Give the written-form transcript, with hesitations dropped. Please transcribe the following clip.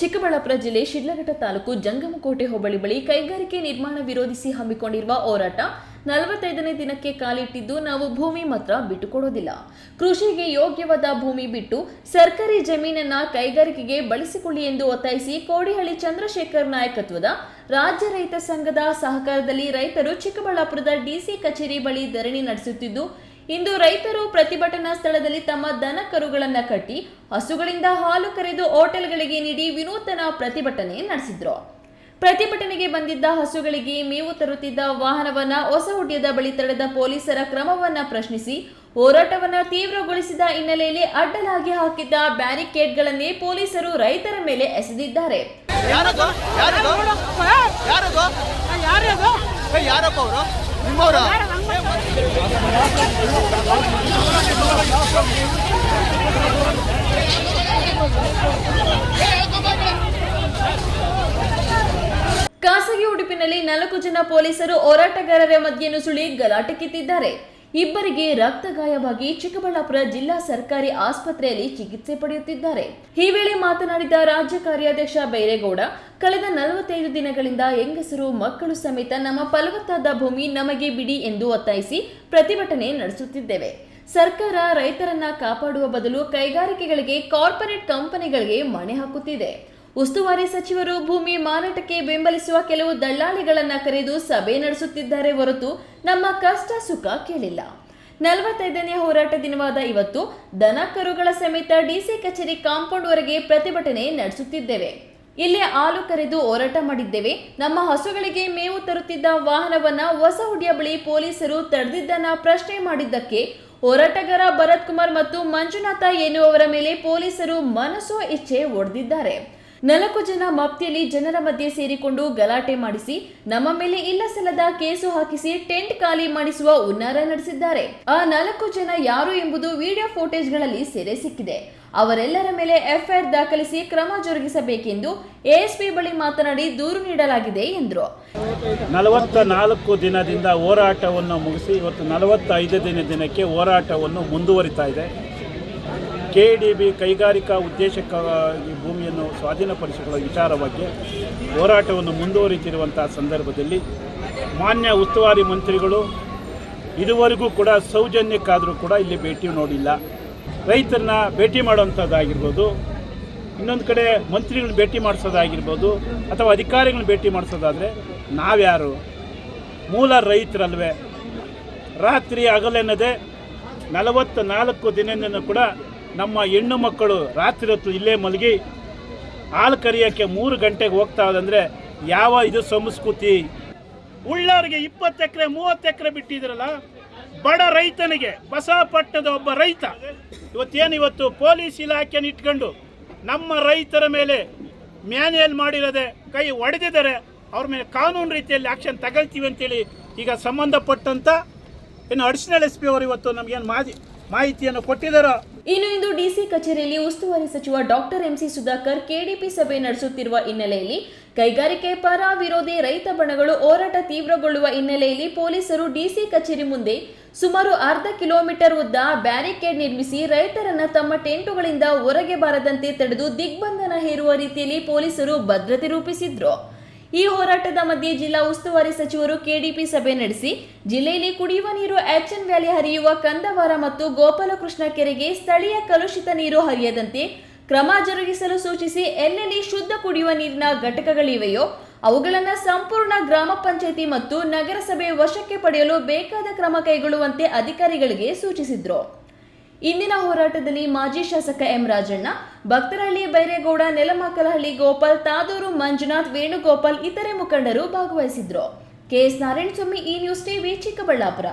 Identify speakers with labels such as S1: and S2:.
S1: ಚಿಕ್ಕಬಳ್ಳಾಪುರ ಜಿಲ್ಲೆ ಶಿಡ್ಲಘಟ್ಟ ತಾಲೂಕು ಜಂಗಮಕೋಟೆ ಹೋಬಳಿ ಬಳಿ ಕೈಗಾರಿಕೆ ನಿರ್ಮಾಣ ವಿರೋಧಿಸಿ ಹಮ್ಮಿಕೊಂಡಿರುವ ಹೋರಾಟ 45ನೇ ದಿನಕ್ಕೆ ಕಾಲಿಟ್ಟಿದ್ದು ನಾವು ಭೂಮಿ ಮಾತ್ರ ಬಿಟ್ಟುಕೊಡೋದಿಲ್ಲ. ಕೃಷಿಗೆ ಯೋಗ್ಯವಾದ ಭೂಮಿ ಬಿಟ್ಟು ಸರ್ಕಾರಿ ಜಮೀನನ್ನ ಕೈಗಾರಿಕೆಗೆ ಬಳಸಿಕೊಳ್ಳಿ ಎಂದು ಒತ್ತಾಯಿಸಿ ಕೋಡಿಹಳ್ಳಿ ಚಂದ್ರಶೇಖರ್ ನಾಯಕತ್ವದ ರಾಜ್ಯ ರೈತ ಸಂಘದ ಸಹಕಾರದಲ್ಲಿ ರೈತರು ಚಿಕ್ಕಬಳ್ಳಾಪುರದ ಡಿಸಿ ಕಚೇರಿ ಬಳಿ ಧರಣಿ ನಡೆಸುತ್ತಿದ್ದು, ಇಂದು ರೈತರು ಪ್ರತಿಭಟನಾ ಸ್ಥಳದಲ್ಲಿ ತಮ್ಮ ದನ ಕರುಗಳನ್ನು ಕಟ್ಟಿ ಹಸುಗಳಿಂದ ಹಾಲು ಕರೆದು ಹೋಟೆಲ್ಗಳಿಗೆ ನೀಡಿ ವಿನೂತನ ಪ್ರತಿಭಟನೆ ನಡೆಸಿದ್ರು. ಪ್ರತಿಭಟನೆಗೆ ಬಂದಿದ್ದ ಹಸುಗಳಿಗೆ ಮೇವು ತರುತ್ತಿದ್ದ ವಾಹನವನ್ನ ಹೊಸಹುಡ್ಯದ ಬಳಿ ತಡೆದ ಪೊಲೀಸರ ಕ್ರಮವನ್ನ ಪ್ರಶ್ನಿಸಿ ಹೋರಾಟವನ್ನ ತೀವ್ರಗೊಳಿಸಿದ ಹಿನ್ನೆಲೆಯಲ್ಲಿ ಅಡ್ಡಲಾಗಿ ಹಾಕಿದ್ದ ಬ್ಯಾರಿಕೇಡ್ಗಳನ್ನೇ ಪೊಲೀಸರು ರೈತರ ಮೇಲೆ ಎಸೆದಿದ್ದಾರೆ. ಖಾಸಗಿ ಉಡುಪಿನಲ್ಲಿ 4 ಜನ ಪೊಲೀಸರು ಹೋರಾಟಗಾರರ ಮಧ್ಯೆ ನುಸುಳಿ ಗಲಾಟೆ ಕಿತ್ತಿದ್ದಾರೆ. ಇಬ್ಬರಿಗೆ ರಕ್ತಗಾಯವಾಗಿ ಚಿಕ್ಕಬಳ್ಳಾಪುರ ಜಿಲ್ಲಾ ಸರ್ಕಾರಿ ಆಸ್ಪತ್ರೆಯಲ್ಲಿ ಚಿಕಿತ್ಸೆ ಪಡೆಯುತ್ತಿದ್ದಾರೆ. ಈ ವೇಳೆ ಮಾತನಾಡಿದ ರಾಜ್ಯ ಕಾರ್ಯಾಧ್ಯಕ್ಷ ಬೈರೇಗೌಡ, ಕಳೆದ 45 ದಿನಗಳಿಂದ ಹೆಂಗಸರು ಮಕ್ಕಳು ಸಮೇತ ನಮ್ಮ ಫಲವತ್ತಾದ ಭೂಮಿ ನಮಗೆ ಬಿಡಿ ಎಂದು ಒತ್ತಾಯಿಸಿ ಪ್ರತಿಭಟನೆ ನಡೆಸುತ್ತಿದ್ದೇವೆ. ಸರ್ಕಾರ ರೈತರನ್ನ ಕಾಪಾಡುವ ಬದಲು ಕೈಗಾರಿಕೆಗಳಿಗೆ, ಕಾರ್ಪೊರೇಟ್ ಕಂಪನಿಗಳಿಗೆ ಮಣೆ ಹಾಕುತ್ತಿದೆ. ಉಸ್ತುವಾರಿ ಸಚಿವರು ಭೂಮಿ ಮಾರಾಟಕ್ಕೆ ಬೆಂಬಲಿಸುವ ಕೆಲವು ದಳ್ಳಾಳಿಗಳನ್ನ ಕರೆದು ಸಭೆ ನಡೆಸುತ್ತಿದ್ದಾರೆ ಹೊರತು ನಮ್ಮ ಕಷ್ಟ ಸುಖ ಕೇಳಿಲ್ಲ. 45ನೇ ಹೋರಾಟ ದಿನವಾದ ಇವತ್ತು ದನ ಕರುಗಳ ಸಮೇತ ಡಿಸಿ ಕಚೇರಿ ಕಾಂಪೌಂಡ್ ವರೆಗೆ ಪ್ರತಿಭಟನೆ ನಡೆಸುತ್ತಿದ್ದೇವೆ. ಇಲ್ಲೇ ಹಾಲು ಕರೆದು ಹೋರಾಟ ಮಾಡಿದ್ದೇವೆ. ನಮ್ಮ ಹಸುಗಳಿಗೆ ಮೇವು ತರುತ್ತಿದ್ದ ವಾಹನವನ್ನ ಹೊಸಹುಡ್ಯ ಬಳಿ ಪೊಲೀಸರು ತಡೆದಿದ್ದನ್ನ ಪ್ರಶ್ನೆ ಮಾಡಿದ್ದಕ್ಕೆ ಹೋರಾಟಗಾರ ಭರತ್ ಕುಮಾರ್ ಮತ್ತು ಮಂಜುನಾಥ ಎನ್ನುವವರ ಮೇಲೆ ಪೊಲೀಸರು ಮನಸೋ ಇಚ್ಛೆ ಹೊಡೆದಿದ್ದಾರೆ. 4 ಜನ ಮಫ್ತಿಯಲ್ಲಿ ಜನರ ಮಧ್ಯೆ ಸೇರಿಕೊಂಡು ಗಲಾಟೆ ಮಾಡಿಸಿ ನಮ್ಮ ಮೇಲೆ ಇಲ್ಲ ಸಲ್ಲದ ಕೇಸು ಹಾಕಿಸಿ ಟೆಂಟ್ ಖಾಲಿ ಮಾಡಿಸುವ ಹುನ್ನಾರ ನಡೆಸಿದ್ದಾರೆ. ಆ 4 ಜನ ಯಾರು ಎಂಬುದು ವಿಡಿಯೋ ಫೋಟೇಜ್ಗಳಲ್ಲಿ ಸೆರೆ ಸಿಕ್ಕಿದೆ. ಅವರೆಲ್ಲರ ಮೇಲೆ ಎಫ್ಐಆರ್ ದಾಖಲಿಸಿ ಕ್ರಮ ಜರುಗಿಸಬೇಕೆಂದು ಎಎಸ್ಪಿ ಬಳಿ ಮಾತನಾಡಿ ದೂರು ನೀಡಲಾಗಿದೆ ಎಂದರು.
S2: 44 ದಿನದಿಂದ ಹೋರಾಟವನ್ನು ಮುಗಿಸಿ ಇವತ್ತು 45ನೇ ದಿನಕ್ಕೆ ಹೋರಾಟವನ್ನು ಮುಂದುವರಿತಾ ಇದೆ. ಕೆಡಿಬಿ ಕೈಗಾರಿಕಾ ಉದ್ದೇಶಕ್ಕಾಗಿ ಭೂಮಿಯನ್ನು ಸ್ವಾಧೀನಪಡಿಸಿಕೊಳ್ಳುವ ವಿಚಾರವಾಗಿ ಹೋರಾಟವನ್ನು ಮುಂದುವರಿತಿರುವಂಥ ಸಂದರ್ಭದಲ್ಲಿ ಮಾನ್ಯ ಉಸ್ತುವಾರಿ ಮಂತ್ರಿಗಳು ಇದುವರೆಗೂ ಕೂಡ ಸೌಜನ್ಯಕ್ಕಾದರೂ ಕೂಡ ಇಲ್ಲಿ ಭೇಟಿ ನೋಡಿಲ್ಲ. ರೈತರನ್ನ ಭೇಟಿ ಮಾಡುವಂಥದ್ದಾಗಿರ್ಬೋದು, ಇನ್ನೊಂದು ಕಡೆ ಮಂತ್ರಿಗಳನ್ನ ಭೇಟಿ ಮಾಡಿಸೋದಾಗಿರ್ಬೋದು, ಅಥವಾ ಅಧಿಕಾರಿಗಳನ್ನ ಭೇಟಿ ಮಾಡಿಸೋದಾದರೆ ನಾವ್ಯಾರು? ಮೂಲ ರೈತರಲ್ವೇ? ರಾತ್ರಿ ಹಗಲೆನ್ನದೆ 44 ದಿನದಿಂದ ಕೂಡ ನಮ್ಮ ಹೆಣ್ಣು ಮಕ್ಕಳು ರಾತ್ರಿ ಹೊತ್ತು ಇಲ್ಲೇ ಮಲಗಿ ಹಾಲು ಕರಿಯೋಕ್ಕೆ 3 ಗಂಟೆಗೆ ಹೋಗ್ತಾ ಹೋದಂದರೆ ಯಾವ ಇದು ಸಂಸ್ಕೃತಿ? ಉಳ್ಳವರಿಗೆ 20 ಎಕರೆ 30 ಎಕರೆ ಬಿಟ್ಟಿದ್ರಲ್ಲ, ಬಡ ರೈತನಿಗೆ ಬಸವಪಟ್ಟಣದ ಒಬ್ಬ ರೈತ ಇವತ್ತು ಪೊಲೀಸ್ ಇಲಾಖೆಯನ್ನು ಇಟ್ಕೊಂಡು ನಮ್ಮ ರೈತರ ಮೇಲೆ ಮ್ಯಾನ್ಯಲ್ ಮಾಡಿರೋದೆ ಕೈ ಹೊಡೆದಿದ್ದಾರೆ. ಅವ್ರ ಮೇಲೆ ಕಾನೂನು ರೀತಿಯಲ್ಲಿ ಆಕ್ಷನ್ ತಗೊಳ್ತೀವಿ ಅಂತೇಳಿ ಈಗ ಸಂಬಂಧಪಟ್ಟಂತ ಅಡಿಷನಲ್ ಎಸ್ ಪಿ ಅವರು ಇವತ್ತು ನಮಗೇನು ಮಾಹಿತಿಯನ್ನು ಕೊಟ್ಟಿದ್ದಾರೆ.
S1: ಇನ್ನು ಇಂದು ಡಿಸಿ ಕಚೇರಿಯಲ್ಲಿ ಉಸ್ತುವಾರಿ ಸಚಿವ ಡಾಕ್ಟರ್ ಎಂಸಿ ಸುಧಾಕರ್ ಕೆಡಿಪಿ ಸಭೆ ನಡೆಸುತ್ತಿರುವ ಹಿನ್ನೆಲೆಯಲ್ಲಿ ಕೈಗಾರಿಕೆ ಪರ ವಿರೋಧಿ ರೈತ ಬಣಗಳು ಹೋರಾಟ ತೀವ್ರಗೊಳ್ಳುವ ಹಿನ್ನೆಲೆಯಲ್ಲಿ ಪೊಲೀಸರು ಡಿಸಿ ಕಚೇರಿ ಮುಂದೆ ಸುಮಾರು ಅರ್ಧ ಕಿಲೋಮೀಟರ್ ಉದ್ದ ಬ್ಯಾರಿಕೇಡ್ ನಿರ್ಮಿಸಿ ರೈತರನ್ನ ತಮ್ಮ ಟೆಂಟುಗಳಿಂದ ಹೊರಗೆ ಬಾರದಂತೆ ತಡೆದು ದಿಗ್ಬಂಧನ ಹೇರುವ ರೀತಿಯಲ್ಲಿ ಪೊಲೀಸರು ಭದ್ರತೆ ರೂಪಿಸಿದ್ರು. ಈ ಹೋರಾಟದ ಮಧ್ಯೆ ಜಿಲ್ಲಾ ಉಸ್ತುವಾರಿ ಸಚಿವರು ಕೆಡಿಪಿ ಸಭೆ ನಡೆಸಿ ಜಿಲ್ಲೆಯಲ್ಲಿ ಕುಡಿಯುವ ನೀರು ಎಚ್ಎನ್ ವ್ಯಾಲಿ ಹರಿಯುವ ಕಂದವಾರ ಮತ್ತು ಗೋಪಾಲಕೃಷ್ಣ ಕೆರೆಗೆ ಸ್ಥಳೀಯ ಕಲುಷಿತ ನೀರು ಹರಿಯದಂತೆ ಕ್ರಮ ಜರುಗಿಸಲು ಸೂಚಿಸಿ ಎಲ್ಲೆಲ್ಲಿ ಶುದ್ಧ ಕುಡಿಯುವ ನೀರಿನ ಘಟಕಗಳಿವೆಯೋ ಅವುಗಳನ್ನು ಸಂಪೂರ್ಣ ಗ್ರಾಮ ಪಂಚಾಯಿತಿ ಮತ್ತು ನಗರಸಭೆ ವಶಕ್ಕೆ ಪಡೆಯಲು ಬೇಕಾದ ಕ್ರಮ ಕೈಗೊಳ್ಳುವಂತೆ ಅಧಿಕಾರಿಗಳಿಗೆ ಸೂಚಿಸಿದ್ರು. ಇಂದಿನ ಹೋರಾಟದಲ್ಲಿ ಮಾಜಿ ಶಾಸಕ ಎಂ ರಾಜಣ್ಣ, ಭಕ್ತರಹಳ್ಳಿ ಬೈರೇಗೌಡ, ನೆಲಮಕಲಹಳ್ಳಿ ಗೋಪಾಲ್, ತಾದೂರು ಮಂಜುನಾಥ್, ವೇಣುಗೋಪಾಲ್ ಇತರೆ ಮುಖಂಡರು ಭಾಗವಹಿಸಿದ್ರು. ಕೆಎಸ್ ನಾರಾಯಣಸ್ವಾಮಿ, ಈ ನ್ಯೂಸ್ ಟಿವಿ, ಚಿಕ್ಕಬಳ್ಳಾಪುರ.